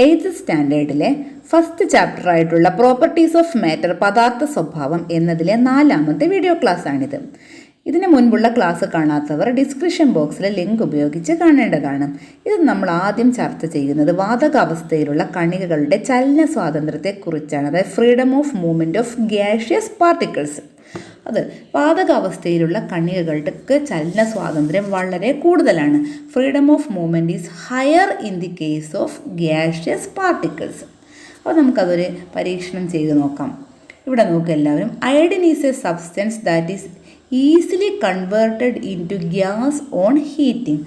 8th സ്റ്റാൻഡേർഡിലെ first chapter ആയിട്ടുള്ള properties of matter പദാർത്ഥ സ്വഭാവം എന്നതിലെ 4ാമത്തെ വീഡിയോ ക്ലാസ് ആണിത്. ഇതിന് മുൻപുള്ള ക്ലാസ് കാണാത്തവർ ഡിസ്ക്രിപ്ഷൻ ബോക്സിലെ ലിങ്ക് ഉപയോഗിച്ച് കാണേണ്ടതാണ്. ഇത് നമ്മൾ ആദ്യം ചർച്ച ചെയ്യുന്നത് വാതകാവസ്ഥയിലുള്ള കണികകളുടെ ചലന സ്വാതന്ത്ര്യത്തെക്കുറിച്ചാണ്, അതായത് freedom of movement of gaseous particles. അത് വാതകാവസ്ഥയിലുള്ള കണികകൾക്ക് ചലന സ്വാതന്ത്ര്യം വളരെ കൂടുതലാണ്. Freedom of movement is higher in the case of gaseous particles. അപ്പോൾ നമുക്കതൊരു പരീക്ഷണം ചെയ്ത് നോക്കാം. ഇവിടെ നോക്കുക എല്ലാവരും. Iodine is a substance that is easily converted in to gas on heating.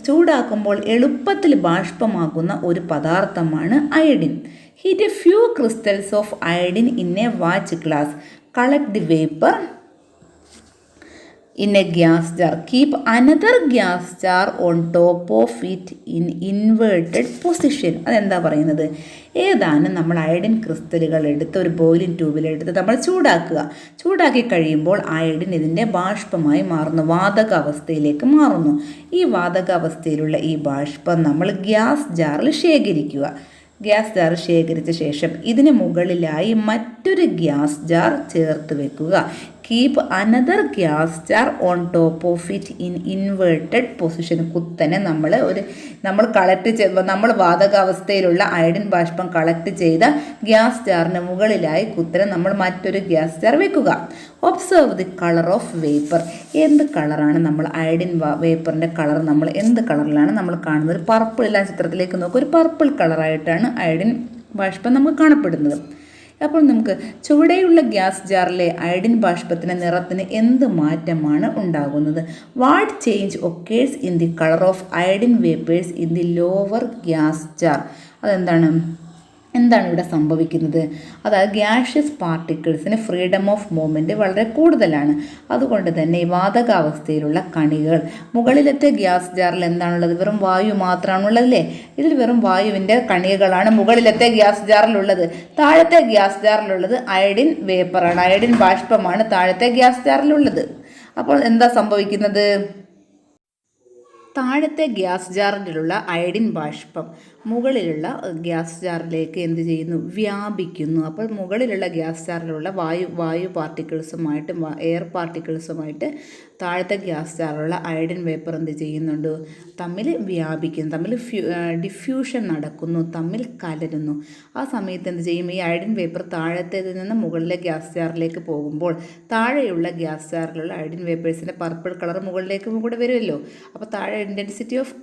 ചൂടാക്കുമ്പോൾ എളുപ്പത്തിൽ ബാഷ്പമാകുന്ന ഒരു പദാർത്ഥമാണ് iodine. Heat a few crystals of iodine in a watch glass. Collect the vapor in a gas jar. Keep another gas jar on top of it in inverted position. അതെന്താ പറയുന്നത്? ഏതാനും നമ്മൾ iodine ക്രിസ്റ്റലുകൾ എടുത്ത് ഒരു ബോയിലിംഗ് ട്യൂബിലെടുത്ത് നമ്മൾ ചൂടാക്കി കഴിയുമ്പോൾ iodine ഇതിൻ്റെ ബാഷ്പമായി മാറുന്നു, വാതകാവസ്ഥയിലേക്ക് മാറുന്നു. ഈ വാതകാവസ്ഥയിലുള്ള ഈ ബാഷ്പം നമ്മൾ ഗ്യാസ് ജാറിൽ ശേഖരിക്കുക. ഗ്യാസ് ജാർ ശേഖരിച്ച ശേഷം ഇതിന് മുകളിലായി മറ്റൊരു ഗ്യാസ് ജാർ ചേർത്ത് വെക്കുക. Keep another gas jar on top of it in inverted position. കുത്തനെ നമ്മൾ വാതകാവസ്ഥയിലുള്ള അയഡിൻ ബാഷ്പം കളക്ട് ചെയ്ത ഗ്യാസ് ജാറിന് മുകളിലായി കുത്തനെ നമ്മൾ മറ്റൊരു ഗ്യാസ് ജാർ വെക്കുക. Observe the colour of vapour. എന്ത് കളറാണ് നമ്മൾ അയഡിൻ വേപ്പറിൻ്റെ കളർ നമ്മൾ എന്ത് കളറിലാണ് നമ്മൾ കാണുന്നത്? ഒരു പർപ്പിൾ. എല്ലാ ചിത്രത്തിലേക്ക് നോക്കുക, ഒരു പർപ്പിൾ കളറായിട്ടാണ് അയഡിൻ ബാഷ്പം നമുക്ക് കാണപ്പെടുന്നത്. അപ്പോൾ നമുക്ക് ചുവടെയുള്ള ഗ്യാസ് ജാറിലെ അയഡിൻ ബാഷ്പത്തിൻ്റെ നിറത്തിന് എന്ത് മാറ്റമാണ് ഉണ്ടാകുന്നത്? What change occurs in the colour of iodine vapours in the lower gas jar? എന്താണ് ഇവിടെ സംഭവിക്കുന്നത്? അതായത് ഗ്യാഷ്യസ് പാർട്ടിക്കിൾസിന് ഫ്രീഡം ഓഫ് മൂവ്മെൻറ്റ് വളരെ കൂടുതലാണ്. അതുകൊണ്ട് തന്നെ ഈ വാതകാവസ്ഥയിലുള്ള കണികൾ, മുകളിലത്തെ ഗ്യാസ് ജാറിൽ എന്താണുള്ളത്? വെറും വായു മാത്രമാണുള്ളതല്ലേ? ഇതിൽ വെറും വായുവിൻ്റെ കണികകളാണ് മുകളിലത്തെ ഗ്യാസ് ജാറിലുള്ളത്. താഴത്തെ ഗ്യാസ് ജാറിലുള്ളത് അയഡിൻ വേപ്പറാണ്, അയഡിൻ ബാഷ്പമാണ് താഴത്തെ ഗ്യാസ് ജാറിലുള്ളത്. അപ്പോൾ എന്താ സംഭവിക്കുന്നത്? താഴത്തെ ഗ്യാസ് ജാറിലുള്ള അയഡിൻ ബാഷ്പം മുകളിലുള്ള ഗ്യാസ് ജാറിലേക്ക് എന്ത് ചെയ്യുന്നു? വ്യാപിക്കുന്നു. അപ്പോൾ മുകളിലുള്ള ഗ്യാസ് ജാറിലുള്ള വായു പാർട്ടിക്കിൾസുമായിട്ട് എയർ പാർട്ടിക്കിൾസുമായിട്ട് താഴത്തെ ഗ്യാസ് ജാറിലുള്ള അയഡിൻ വേപ്പർ എന്ത് ചെയ്യുന്നുണ്ട്? തമ്മിൽ വ്യാപിക്കുന്നു, തമ്മിൽ ഡിഫ്യൂഷൻ നടക്കുന്നു, തമ്മിൽ കലരുന്നു. ആ സമയത്ത് എന്ത് ചെയ്യും? ഈ അയഡിൻ വേപ്പർ താഴത്തേതിൽ നിന്ന് മുകളിലെ ഗ്യാസ് ജാറിലേക്ക് പോകുമ്പോൾ താഴെയുള്ള ഗ്യാസ് ജാറിലുള്ള അയഡിൻ വേപ്പേഴ്സിൻ്റെ പർപ്പിൾ കളർ മുകളിലേക്ക് കൂടെ വരുമല്ലോ. അപ്പോൾ താഴെ ഇൻറ്റൻസിറ്റി ഓഫ്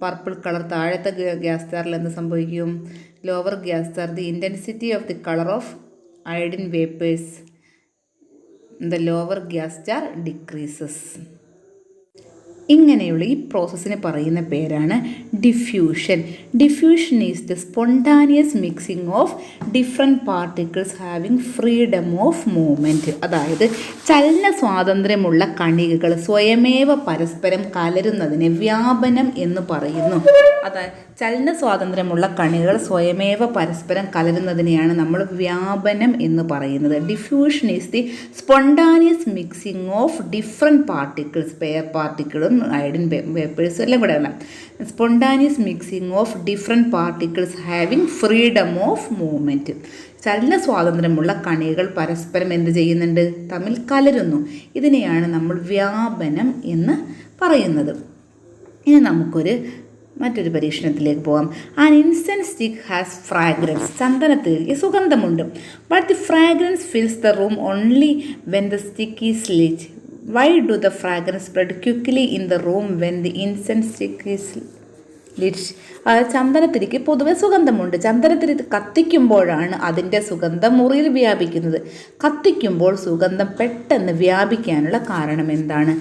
പർപ്പിൾ കളർ താഴത്തെ ഗ്യാസ് ജാറിൽ എന്ത് സംഭവിക്കും? Lower gas jar, the intensity of the colour of iodine vapours in the lower gas jar decreases. ഇങ്ങനെയുള്ള ഈ പ്രോസസ്സിന് പറയുന്ന പേരാണ് diffusion. Diffusion is the spontaneous mixing of different particles having freedom of movement. അതായത് ചലന സ്വാതന്ത്ര്യമുള്ള കണികകൾ സ്വയമേവ പരസ്പരം കലരുന്നതിനെ വ്യാപനം എന്ന് പറയുന്നു. അതായത് ചലന സ്വാതന്ത്ര്യമുള്ള കണികകൾ സ്വയമേവ പരസ്പരം കലരുന്നതിനെയാണ് നമ്മൾ വ്യാപനം എന്ന് പറയുന്നത്. Diffusion is the spontaneous mixing of different particles, പെയർ പാർട്ടിക്കിളും അയഡിൻ വേപ്പേഴ്സും എല്ലാം കൂടെ ഉള്ള spontaneous mixing of different particles having freedom of movement. ചലന സ്വാതന്ത്ര്യമുള്ള കണികകൾ പരസ്പരം എന്ത് ചെയ്യുന്നുണ്ട്? തമ്മിൽ കലരുന്നു. ഇതിനെയാണ് നമ്മൾ വ്യാപനം എന്ന് പറയുന്നത്. ഇനി നമുക്കൊരു മറ്റൊരു പരീക്ഷണത്തിലേക്ക് പോകാം. An incense stick has fragrance. ചന്ദനത്തിലേക്ക് സുഗന്ധമുണ്ട്. But the fragrance fills the room only when the stick is lit. Why do the fragrance spread quickly in the room when the incense stick is lit? ചന്ദനത്തിരിക്ക് പൊതുവെ സുഗന്ധമുണ്ട്. ചന്ദനത്തിരി കത്തിക്കുമ്പോഴാണ് അതിൻ്റെ സുഗന്ധം മുറിയിൽ വ്യാപിക്കുന്നത്. കത്തിക്കുമ്പോൾ സുഗന്ധം പെട്ടെന്ന് വ്യാപിക്കാനുള്ള കാരണം എന്താണ്?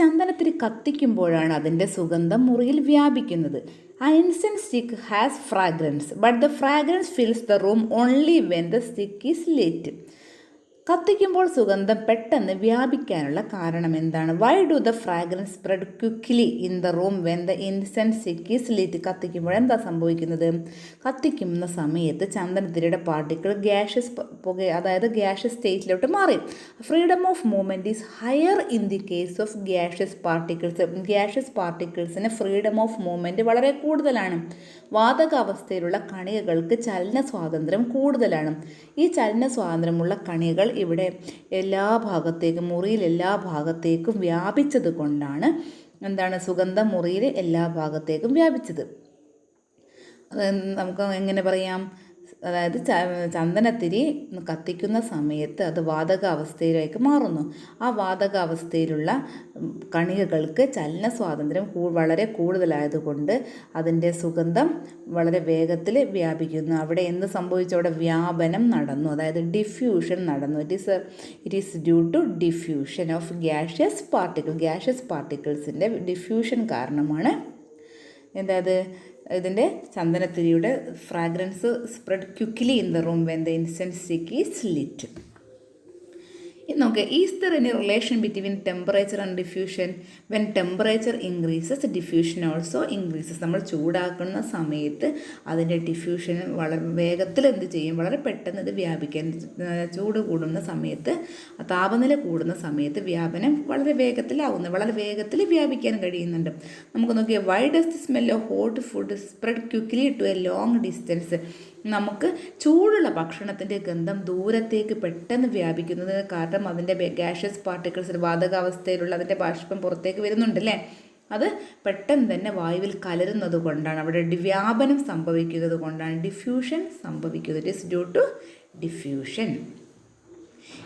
ചന്ദനത്തിരി കത്തിക്കുമ്പോഴാണ് അതിൻ്റെ സുഗന്ധം മുറിയിൽ വ്യാപിക്കുന്നത്. ആ incense stick has fragrance but the fragrance fills the room only when the stick is lit. കത്തിക്കുമ്പോൾ സുഗന്ധം പെട്ടെന്ന് വ്യാപിക്കാനുള്ള കാരണം എന്താണ്? Why do the fragrance spread quickly in the room when the incense stick is lit? കത്തിക്കുമ്പോൾ എന്താ സംഭവിക്കുന്നത്? കത്തിക്കുന്ന സമയത്ത് ചന്ദനത്തിരിയുടെ പാർട്ടിക്കിൾ ഗ്യാഷ്യസ് പുക, അതായത് ഗ്യാഷ്യസ് സ്റ്റേറ്റിലോട്ട് മാറി. Freedom of movement is higher in the case of gaseous particles. Gaseous പാർട്ടിക്കിൾസിന് ഫ്രീഡം ഓഫ് മൂവ്മെൻറ്റ് വളരെ കൂടുതലാണ്. വാതകാവസ്ഥയിലുള്ള കണികകൾക്ക് ചലന സ്വാതന്ത്ര്യം കൂടുതലാണ്. ഈ ചലന സ്വാതന്ത്ര്യമുള്ള കണികകൾ ഇവിടെ എല്ലാ ഭാഗത്തേക്കും, മുറിയിൽ എല്ലാ ഭാഗത്തേക്കും വ്യാപിച്ചത് കൊണ്ടാണ് എന്താണ് സുഗന്ധം മുറിയിൽ എല്ലാ ഭാഗത്തേക്കും വ്യാപിച്ചത്. അത് നമുക്ക് എങ്ങനെ പറയാം? അതായത് ചന്ദനത്തിരി കത്തിക്കുന്ന സമയത്ത് അത് വാതകാവസ്ഥയിലേക്ക് മാറുന്നു. ആ വാതകാവസ്ഥയിലുള്ള കണികകൾക്ക് ചലന സ്വാതന്ത്ര്യം വളരെ കൂടുതലായതുകൊണ്ട് അതിൻ്റെ സുഗന്ധം വളരെ വേഗത്തിൽ വ്യാപിക്കുന്നു. അവിടെ എന്ത് സംഭവിച്ചു? അവിടെ വ്യാപനം നടന്നു, അതായത് ഡിഫ്യൂഷൻ നടന്നു. It is due to diffusion of gaseous particle. Gaseous പാർട്ടിക്കിൾസിൻ്റെ ഡിഫ്യൂഷൻ കാരണമാണ് എന്തായത് ഇതിൻ്റെ ചന്ദനത്തിരിയുടെ fragrance spread quickly in the room when the incense stick is lit. ഇനി നോക്കുക, is there any relation between temperature and diffusion? When temperature increases diffusion also increases. നമ്മൾ ചൂടാക്കുന്ന സമയത്ത് അതിൻ്റെ ഡിഫ്യൂഷൻ വളരെ വേഗത്തിൽ എന്ത് ചെയ്യും? വളരെ പെട്ടെന്ന് ഇത് വ്യാപിക്കാൻ. ചൂട് കൂടുന്ന സമയത്ത്, താപനില കൂടുന്ന സമയത്ത് വ്യാപനം വളരെ വേഗത്തിലാവുന്നു, വളരെ വേഗത്തിൽ വ്യാപിക്കാൻ കഴിയുന്നുണ്ട്. നമുക്ക് നോക്കിയാൽ why does the smell of hot food spread quickly to a long distance? നമുക്ക് ചൂടുള്ള ഭക്ഷണത്തിൻ്റെ ഗന്ധം ദൂരത്തേക്ക് പെട്ടെന്ന് വ്യാപിക്കുന്നതിന് കാരണം അതിൻ്റെ ഗ്യാഷ്യസ് പാർട്ടിക്കിൾസ്, വാതകാവസ്ഥയിലുള്ള അതിൻ്റെ ബാഷ്പം പുറത്തേക്ക് വരുന്നുണ്ടല്ലേ, അത് പെട്ടെന്ന് തന്നെ വായുവിൽ കലരുന്നത് കൊണ്ടാണ്, അവിടെ വ്യാപനം സംഭവിക്കുന്നത് കൊണ്ടാണ് ഡിഫ്യൂഷൻ സംഭവിക്കുന്നത്. It is due to diffusion.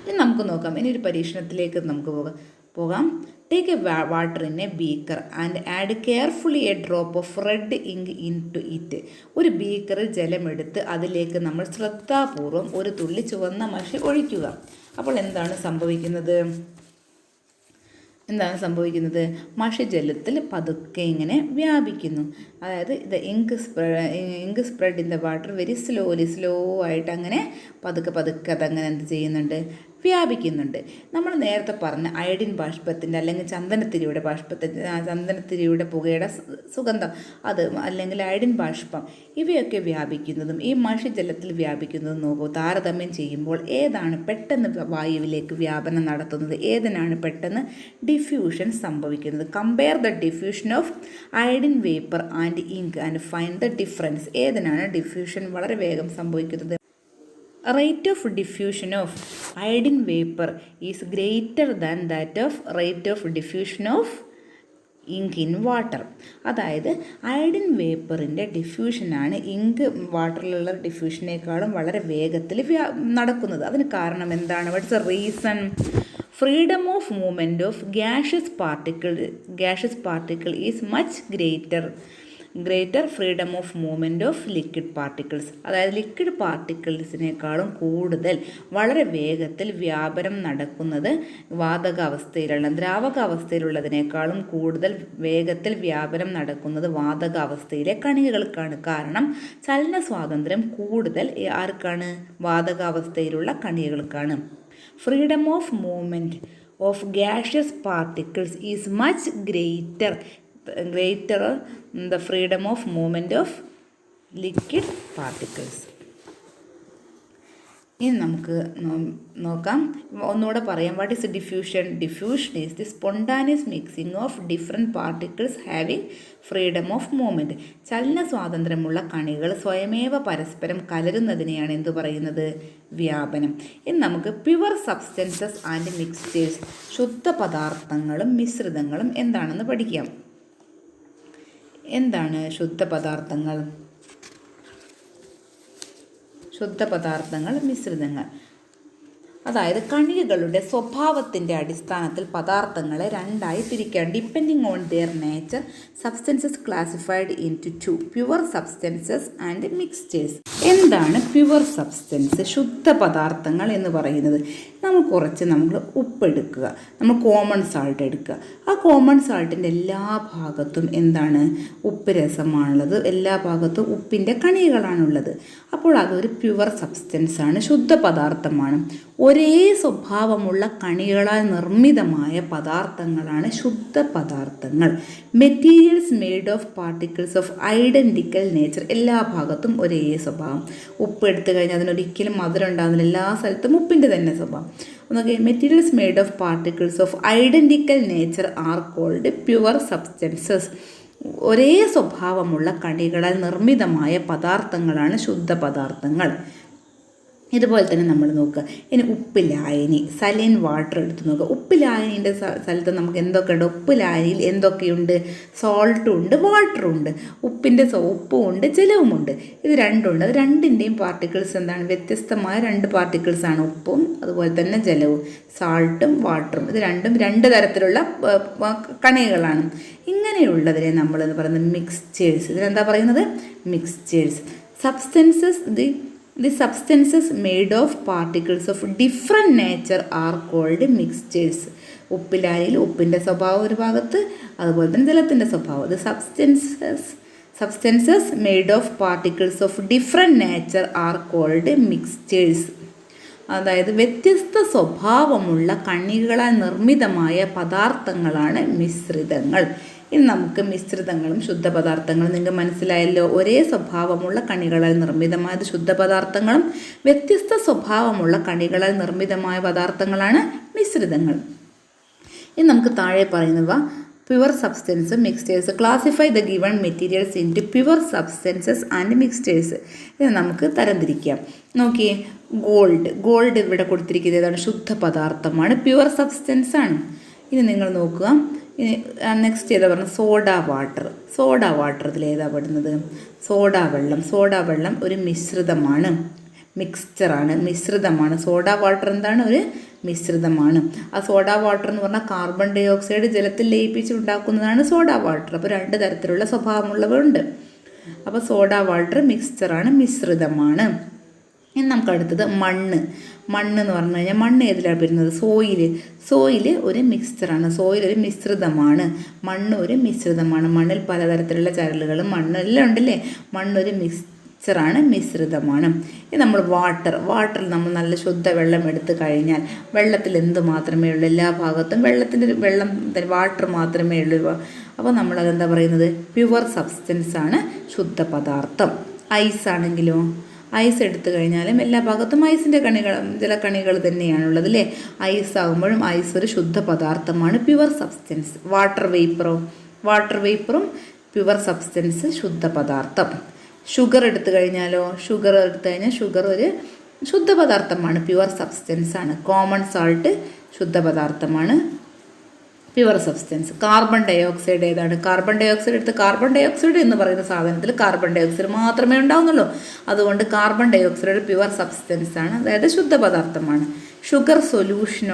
ഇനി നമുക്ക് നോക്കാം, ഇനി ഒരു പരീക്ഷണത്തിലേക്ക് നമുക്ക് പോകാം. Take a water in a beaker and add carefully a drop of red ink in to it. ഒരു ബീക്കറിൽ ജലമെടുത്ത് അതിലേക്ക് നമ്മൾ ശ്രദ്ധാപൂർവം ഒരു തുള്ളി ചുവന്ന മഷി ഒഴിക്കുക. അപ്പോൾ എന്താണ് സംഭവിക്കുന്നത്? മഷി ജലത്തിൽ പതുക്കെ ഇങ്ങനെ വ്യാപിക്കുന്നു. അതായത് ink spread in the water very slow ആയിട്ട് അങ്ങനെ പതുക്കെ അതങ്ങനെ എന്ത് ചെയ്യുന്നുണ്ട്? വ്യാപിക്കുന്നുണ്ട്. നമ്മൾ നേരത്തെ പറഞ്ഞ അയഡിൻ ബാഷ്പത്തിൻ്റെ അല്ലെങ്കിൽ ചന്ദനത്തിരിയുടെ പുകയുടെ സുഗന്ധം, അത് അല്ലെങ്കിൽ അയഡിൻ ബാഷ്പം, ഇവയൊക്കെ വ്യാപിക്കുന്നതും ഈ മഷി ജലത്തിൽ വ്യാപിക്കുന്നതും നോക്കൂ. താരതമ്യം ചെയ്യുമ്പോൾ ഏതാണ് പെട്ടെന്ന് വായുവിലേക്ക് വ്യാപനം നടത്തുന്നത്? ഏതിനാണ് പെട്ടെന്ന് ഡിഫ്യൂഷൻ സംഭവിക്കുന്നത്? Compare the diffusion of iodine vapour and ink and find the difference. ഏതിനാണ് ഡിഫ്യൂഷൻ വളരെ വേഗം സംഭവിക്കുന്നത്? Rate of diffusion of iodine vapor is greater than that of rate of diffusion of ink in water. അതായത് iodine വേപ്പറിൻ്റെ ഡിഫ്യൂഷനാണ് ink വാട്ടറിലുള്ള ഡിഫ്യൂഷനേക്കാളും വളരെ വേഗത്തിൽ നടക്കുന്നത്. അതിന് കാരണം എന്താണ്? What's a reason? Freedom of movement of gaseous particle is much greater freedom of movement of liquid particles. അതായത് liquid പാർട്ടിക്കിൾസിനേക്കാളും കൂടുതൽ വളരെ വേഗത്തിൽ വ്യാപനം നടക്കുന്നത് ദ്രാവകാവസ്ഥയിലുള്ളതിനേക്കാളും കൂടുതൽ വേഗത്തിൽ വ്യാപനം നടക്കുന്നത് വാതകാവസ്ഥയിലെ കണികകൾക്കാണ്. കാരണം ചലന സ്വാതന്ത്ര്യം കൂടുതൽ ആർക്കാണ്? വാതകാവസ്ഥയിലുള്ള കണികകൾക്കാണ്. Freedom of movement of gaseous particles is much greater the freedom of movement of liquid particles. ഇനി നമുക്ക് നോക്കാം, ഒന്നുകൂടെ പറയാം. What is diffusion? Diffusion is the spontaneous mixing of different particles having freedom of movement. ചലന സ്വാതന്ത്ര്യമുള്ള കണികൾ സ്വയമേവ പരസ്പരം കലരുന്നതിനെയാണ് എന്തു പറയുന്നത്? വ്യാപനം. ഇനി നമുക്ക് പ്യുവർ സബ്സ്റ്റൻസസ് ആൻഡ് മിക്സ്ചേഴ്സ്, ശുദ്ധ പദാർത്ഥങ്ങളും മിശ്രിതങ്ങളും എന്താണെന്ന് പഠിക്കാം. എന്താണ് ശുദ്ധ പദാർത്ഥങ്ങൾ, മിശ്രിതങ്ങൾ? അതായത് കണികകളുടെ സ്വഭാവത്തിൻ്റെ അടിസ്ഥാനത്തിൽ പദാർത്ഥങ്ങളെ രണ്ടായി തിരിക്കാം. Depending on their nature, substances classified into two, pure substances and mixtures. എന്താണ് പ്യുവർ സബ്സ്റ്റൻസ്, ശുദ്ധ പദാർത്ഥങ്ങൾ എന്ന് പറയുന്നത്? നമ്മൾ ഉപ്പെടുക്കുക, നമ്മൾ കോമൺ സാൾട്ട് എടുക്കുക. ആ കോമൺ സാൾട്ടിൻ്റെ എല്ലാ ഭാഗത്തും എന്താണ്, ഉപ്പ് രസമാണുള്ളത്, എല്ലാ ഭാഗത്തും ഉപ്പിൻ്റെ കണികകളാണുള്ളത്. അപ്പോൾ അതൊരു പ്യുവർ സബ്സ്റ്റൻസ് ആണ്, ശുദ്ധ പദാർത്ഥമാണ്. ഒരേ സ്വഭാവമുള്ള കണികളാൽ നിർമ്മിതമായ പദാർത്ഥങ്ങളാണ് ശുദ്ധ പദാർത്ഥങ്ങൾ. Materials made of particles of identical nature, എല്ലാ ഭാഗത്തും ഒരേ സ്വഭാവം. ഉപ്പ് എടുത്തു കഴിഞ്ഞാൽ അതിനൊരിക്കലും മധുരം ഉണ്ടാകുന്നില്ല, എല്ലാ സ്ഥലത്തും ഉപ്പിൻ്റെ തന്നെ സ്വഭാവം. നോക്കി, materials made of particles of identical nature are called pure substances. ഒരേ സ്വഭാവമുള്ള കണികളാൽ നിർമ്മിതമായ പദാർത്ഥങ്ങളാണ് ശുദ്ധ പദാർത്ഥങ്ങൾ. ഇതുപോലെ തന്നെ നമ്മൾ നോക്കുക. ഇനി ഉപ്പ് ലായനി, സലൈൻ വാട്ടർ എടുത്ത് നോക്കുക. ഉപ്പ് ലായനീൻ്റെ സ്ഥലത്ത് നമുക്ക് എന്തൊക്കെയുണ്ട്? ഉപ്പ് ലായനിയിൽ എന്തൊക്കെയുണ്ട്? സോൾട്ടും ഉണ്ട്, വാട്ടറും ഉണ്ട്. ഉപ്പിൻ്റെ ഉപ്പും ഉണ്ട്, ജലവുമുണ്ട്. ഇത് രണ്ടുണ്ട്. അത് രണ്ടിൻ്റെയും പാർട്ടിക്കിൾസ് എന്താണ്? വ്യത്യസ്തമായ രണ്ട് പാർട്ടിക്കിൾസാണ്, ഉപ്പും അതുപോലെ തന്നെ ജലവും, സാൾട്ടും വാട്ടറും. ഇത് രണ്ടും രണ്ട് തരത്തിലുള്ള കണികകളാണ്. ഇങ്ങനെയുള്ളതിനെ നമ്മളെന്ന് പറയുന്നത് മിക്സ്ചേഴ്സ്. ഇതിനെന്താ പറയുന്നത്? Mixtures. The substances made of particles of different nature are called mixtures. ഉപ്പിലായിൽ ഉപ്പിൻ്റെ സ്വഭാവം ഒരു ഭാഗത്ത്, അതുപോലെ തന്നെ ജലത്തിൻ്റെ സ്വഭാവം. The substances made of particles of different nature are called mixtures. അതായത് വ്യത്യസ്ത സ്വഭാവമുള്ള കണികളാൽ നിർമ്മിതമായ പദാർത്ഥങ്ങളാണ് മിശ്രിതങ്ങൾ. ഇനി നമുക്ക് മിശ്രിതങ്ങളും ശുദ്ധപദാർത്ഥങ്ങളും നിങ്ങൾക്ക് മനസ്സിലായല്ലോ. ഒരേ സ്വഭാവമുള്ള കണികളാൽ നിർമ്മിതമായത് ശുദ്ധപദാർത്ഥങ്ങളും വ്യത്യസ്ത സ്വഭാവമുള്ള കണികളാൽ നിർമ്മിതമായ പദാർത്ഥങ്ങളാണ് മിശ്രിതങ്ങൾ. ഇനി നമുക്ക് താഴെ പറയുന്നവ pure substance, mixtures. Classify the given materials into pure substances and mixtures. ഇത് നമുക്ക് തരംതിരിക്കാം. നോക്കിയേ, ഗോൾഡ് ഇവിടെ കൊടുത്തിരിക്കുന്നത് ഏതാണ്? ശുദ്ധ പദാർത്ഥമാണ്, പ്യുവർ സബ്സ്റ്റൻസ് ആണ്. ഇനി നിങ്ങൾ നോക്കുക. ഇനി നെക്സ്റ്റ് ഏതാ പറഞ്ഞത്? സോഡ വാട്ടർ ഇതിലേതാ പെടുന്നത്? സോഡാ വെള്ളം ഒരു മിശ്രിതമാണ്, മിശ്രിതമാണ്. സോഡാ വാട്ടർ എന്താണ്? ഒരു മിശ്രിതമാണ്. ആ സോഡാ വാട്ടർ എന്ന് പറഞ്ഞാൽ കാർബൺ ഡൈ ഓക്സൈഡ് ജലത്തിൽ ലയിപ്പിച്ചുണ്ടാക്കുന്നതാണ് സോഡാ വാട്ടർ. അപ്പോൾ രണ്ട് തരത്തിലുള്ള സ്വഭാവമുള്ളവയുണ്ട്. അപ്പോൾ സോഡാ വാട്ടർ മിക്സ്ചറാണ്, മിശ്രിതമാണ്. ഇനി നമുക്ക് അടുത്തത് മണ്ണ് എന്ന് പറഞ്ഞു കഴിഞ്ഞാൽ മണ്ണ് ഏതിലാണ് വരുന്നത്? സോയിൽ ഒരു മിക്സ്ചറാണ്, സോയിൽ ഒരു മിശ്രിതമാണ്, മണ്ണ് ഒരു മിശ്രിതമാണ്. മണ്ണിൽ പലതരത്തിലുള്ള ചരലുകളും മണ്ണെല്ലാം ഉണ്ടല്ലേ. മണ്ണൊരു മിക്സ്ചറാണ്, മിശ്രിതമാണ്. ഇത് നമ്മൾ വാട്ടറിൽ നമ്മൾ നല്ല ശുദ്ധ വെള്ളം എടുത്തു കഴിഞ്ഞാൽ വെള്ളത്തിൽ എന്ത് മാത്രമേ ഉള്ളൂ? എല്ലാ ഭാഗത്തും വാട്ടർ മാത്രമേ ഉള്ളൂ. അപ്പോൾ നമ്മളതെന്താ പറയുന്നത്? പ്യുവർ സബ്സ്റ്റൻസ് ആണ്, ശുദ്ധ പദാർത്ഥം. ഐസ് ആണെങ്കിലോ, ഐസ് എടുത്തു കഴിഞ്ഞാലും എല്ലാ ഭാഗത്തും ഐസിൻ്റെ ജലക്കണികൾ തന്നെയാണുള്ളത് അല്ലേ. ഐസ് ആകുമ്പോഴും ഐസ് ഒരു ശുദ്ധ പദാർത്ഥമാണ്, പ്യുവർ സബ്സ്റ്റൻസ്. വാട്ടർ വേപ്പറും പ്യുവർ സബ്സ്റ്റൻസ്, ശുദ്ധ പദാർത്ഥം. ഷുഗർ എടുത്തു കഴിഞ്ഞാലോ, ഷുഗർ ഒരു ശുദ്ധ പദാർത്ഥമാണ്, പ്യുവർ സബ്സ്റ്റൻസ് ആണ്. കോമൺ സാൾട്ട് ശുദ്ധ പദാർത്ഥമാണ്, pure substance. Carbon dioxide ഏതാണ്? കാർബൺ ഡൈ ഓക്സൈഡ് എന്ന് പറയുന്ന സാധനത്തിൽ കാർബൺ ഡൈ ഓക്സൈഡ് മാത്രമേ ഉണ്ടാവുന്നുള്ളൂ. അതുകൊണ്ട് carbon dioxide pure substance ആണ്, അതായത് ശുദ്ധ പദാർത്ഥമാണ്. ഷുഗർ സൊല്യൂഷൻ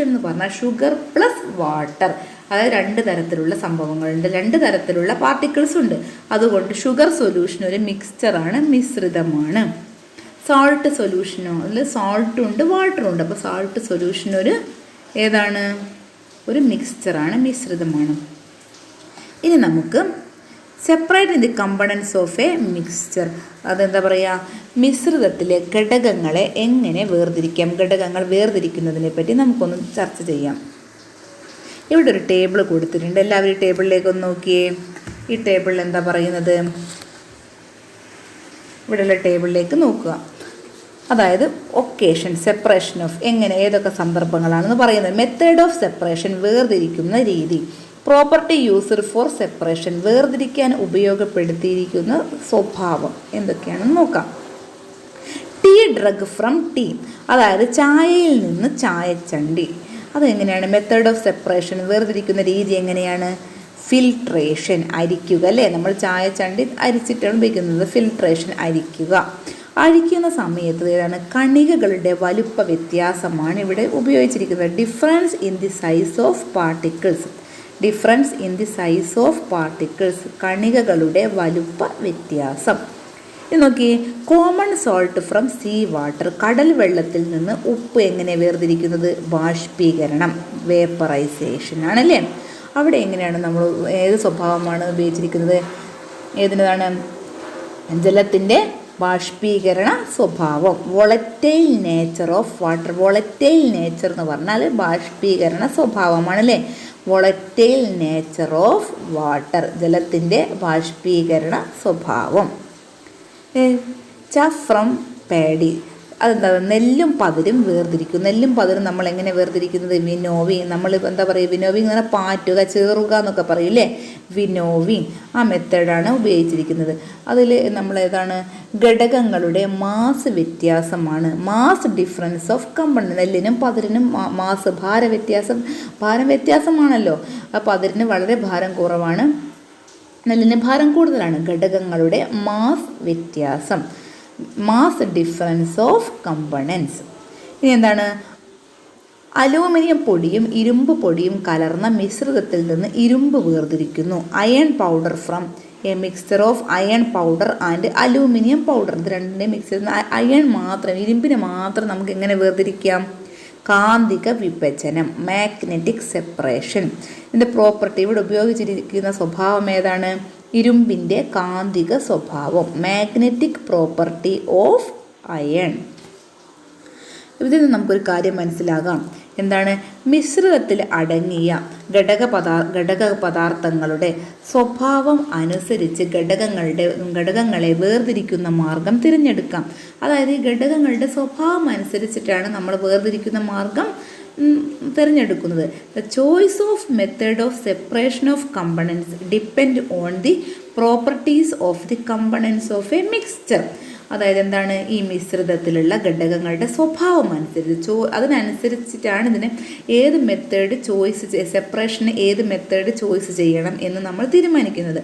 എന്ന് പറഞ്ഞാൽ ഷുഗർ പ്ലസ് വാട്ടർ, അതായത് രണ്ട് തരത്തിലുള്ള സംഭവങ്ങളുണ്ട്, രണ്ട് തരത്തിലുള്ള പാർട്ടിക്കിൾസ് ഉണ്ട്. അതുകൊണ്ട് ഷുഗർ സൊല്യൂഷൻ ഒരു മിക്സ്ചറാണ്, മിശ്രിതമാണ്. സാൾട്ട് സൊല്യൂഷനോ, അതിൽ സാൾട്ടും ഉണ്ട് വാട്ടറും ഉണ്ട്. അപ്പോൾ സാൾട്ട് സൊല്യൂഷൻ ഏതാണ്? ഒരു മിക്സ്ചറാണ്, മിശ്രിതമാണ്. ഇനി നമുക്ക് separate the components of a mixture. അതെന്താ പറയുക? മിശ്രിതത്തിലെ ഘടകങ്ങളെ എങ്ങനെ വേർതിരിക്കാം? ഘടകങ്ങൾ വേർതിരിക്കുന്നതിനെ പറ്റി നമുക്കൊന്ന് ചർച്ച ചെയ്യാം. ഇവിടെ ഒരു ടേബിൾ കൊടുത്തിട്ടുണ്ട്. എല്ലാവരും ഈ ടേബിളിലേക്കൊന്ന് നോക്കിയേ. ഈ ടേബിളിൽ എന്താ പറയുന്നത്? ഇവിടെയുള്ള ടേബിളിലേക്ക് നോക്കുക. അതായത് ഒക്കേഷൻ, സെപ്പറേഷൻ ഓഫ്, എങ്ങനെ ഏതൊക്കെ സന്ദർഭങ്ങളാണെന്ന് പറയുന്നത്. മെത്തേഡ് ഓഫ് സെപ്പറേഷൻ, വേർതിരിക്കുന്ന രീതി. പ്രോപ്പർട്ടി യൂസ്ഡ് ഫോർ സെപ്പറേഷൻ, വേർതിരിക്കാൻ ഉപയോഗപ്പെടുത്തിയിരിക്കുന്ന സ്വഭാവം എന്തൊക്കെയാണെന്ന് നോക്കാം. ടീ ഡ്രഗ് ഫ്രം ടീ, അതായത് ചായയിൽ നിന്ന് ചായച്ചണ്ടി. അതെങ്ങനെയാണ്? മെത്തേഡ് ഓഫ് സെപ്പറേഷൻ, വേർതിരിക്കുന്ന രീതി എങ്ങനെയാണ്? ഫിൽട്രേഷൻ, അരിക്കുക അല്ലേ. നമ്മൾ ചായച്ചണ്ടി അരിച്ചിട്ടാണ് ഉപയോഗിക്കുന്നത്. ഫിൽട്രേഷൻ, അഴിക്കുന്ന സമയത്ത് ഏതാണ്? കണികകളുടെ വലുപ്പ വ്യത്യാസമാണ് ഇവിടെ ഉപയോഗിച്ചിരിക്കുന്നത്. Difference in the size of particles, കണികകളുടെ വലുപ്പ വ്യത്യാസം. ഇത് നോക്കിയേ, common salt from sea water, കടൽ വെള്ളത്തിൽ നിന്ന് ഉപ്പ് എങ്ങനെ വേർതിരിക്കുന്നത്? ബാഷ്പീകരണം, വേപ്പറൈസേഷൻ ആണല്ലേ. അവിടെ എങ്ങനെയാണ് നമ്മൾ ഏത് സ്വഭാവമാണ് ഉപയോഗിച്ചിരിക്കുന്നത്? ഏതിനാണ്? ജലത്തിൻ്റെ ബാഷ്പീകരണ സ്വഭാവം. Volatile nature of water. Volatile nature എന്ന് പറഞ്ഞാൽ ബാഷ്പീകരണ സ്വഭാവമാണല്ലേ. വോളറ്റൈൽ നേച്ചർ ഓഫ് വാട്ടർ, ജലത്തിൻ്റെ ബാഷ്പീകരണ സ്വഭാവം. ചഫ് ഫ്രം പാഡി, അതെന്താ? നെല്ലും പതിരും വേർതിരിക്കും. നെല്ലും പതിരും നമ്മൾ എങ്ങനെ വേർതിരിക്കുന്നത്? വിനോവിങ്. നമ്മൾ എന്താ പറയുക? വിനോവിങ് എന്ന് പറഞ്ഞാൽ പാറ്റുക, ചേറുക എന്നൊക്കെ പറയില്ലേ, വിനോവിങ്. ആ മെത്തേഡാണ് ഉപയോഗിച്ചിരിക്കുന്നത്. അതിൽ നമ്മൾ ഏതാണ്? ഘടകങ്ങളുടെ മാസ് വ്യത്യാസമാണ്. Mass difference of component. നെല്ലിനും പതിരിനും മാസ്, ഭാരം വ്യത്യാസമാണല്ലോ. ആ പതിരിന് വളരെ ഭാരം കുറവാണ്, നെല്ലിന് ഭാരം കൂടുതലാണ്. ഘടകങ്ങളുടെ മാസ് വ്യത്യാസം, മാസ് ഡിഫറൻസ് ഓഫ് കമ്പണൻസ്. ഇനി എന്താണ്? അലൂമിനിയം പൊടിയും ഇരുമ്പ് പൊടിയും കലർന്ന മിശ്രിതത്തിൽ നിന്ന് ഇരുമ്പ് വേർതിരിക്കുന്നു. Iron powder from A mixture of iron powder and aluminium powder. ഇത് രണ്ടിൻ്റെയും മിക്സ് ചെയ്യുന്ന അയൺ മാത്രം, ഇരുമ്പിനെ മാത്രം നമുക്ക് എങ്ങനെ വേർതിരിക്കാം? കാന്തിക വിഭജനം, മാഗ്നറ്റിക് സെപ്പറേഷൻ. ഇതിൻ്റെ പ്രോപ്പർട്ടി, ഇവിടെ ഉപയോഗിച്ചിരിക്കുന്ന സ്വഭാവം ഏതാണ്? ഇരുമ്പിൻ്റെ കാന്തിക സ്വഭാവം, മാഗ്നറ്റിക് പ്രോപ്പർട്ടി ഓഫ് അയൺ. ഇതിൽ നിന്ന് നമുക്കൊരു കാര്യം മനസ്സിലാകാം. എന്താണ്? മിശ്രിതത്തിൽ അടങ്ങിയ ഘടക പദാർത്ഥങ്ങളുടെ സ്വഭാവം അനുസരിച്ച് ഘടകങ്ങളെ വേർതിരിക്കുന്ന മാർഗം തിരഞ്ഞെടുക്കാം. അതായത് ഈ ഘടകങ്ങളുടെ സ്വഭാവം അനുസരിച്ചിട്ടാണ് നമ്മൾ വേർതിരിക്കുന്ന മാർഗം തിരഞ്ഞെടുക്കുന്നത്. The choice of method of separation of components depend on the properties of the components of a mixture. അതായത് എന്താണ്? ഈ മിശ്രിതത്തിലുള്ള ഘടകങ്ങളുടെ സ്വഭാവം അനുസരിച്ച് അതിനനുസരിച്ചിട്ടാണ് ഇതിന് ഏത് മെത്തേഡ് സെപ്പറേഷന് ഏത് മെത്തേഡ് ചോയ്സ് ചെയ്യണം എന്ന് നമ്മൾ തീരുമാനിക്കുന്നത്.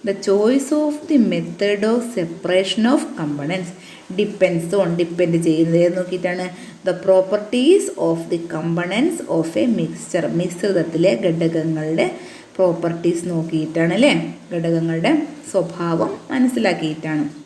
The choice of the method of separation of components depend ചെയ്യുന്നത് ഏത് നോക്കിയിട്ടാണ്? The properties of the components of a mixture. മിശ്രിതത്തിലെ ഘടകങ്ങളുടെ പ്രോപ്പർട്ടീസ് നോക്കിയിട്ടാണ് അല്ലേ, ഘടകങ്ങളുടെ സ്വഭാവം മനസ്സിലാക്കിയിട്ടാണ്.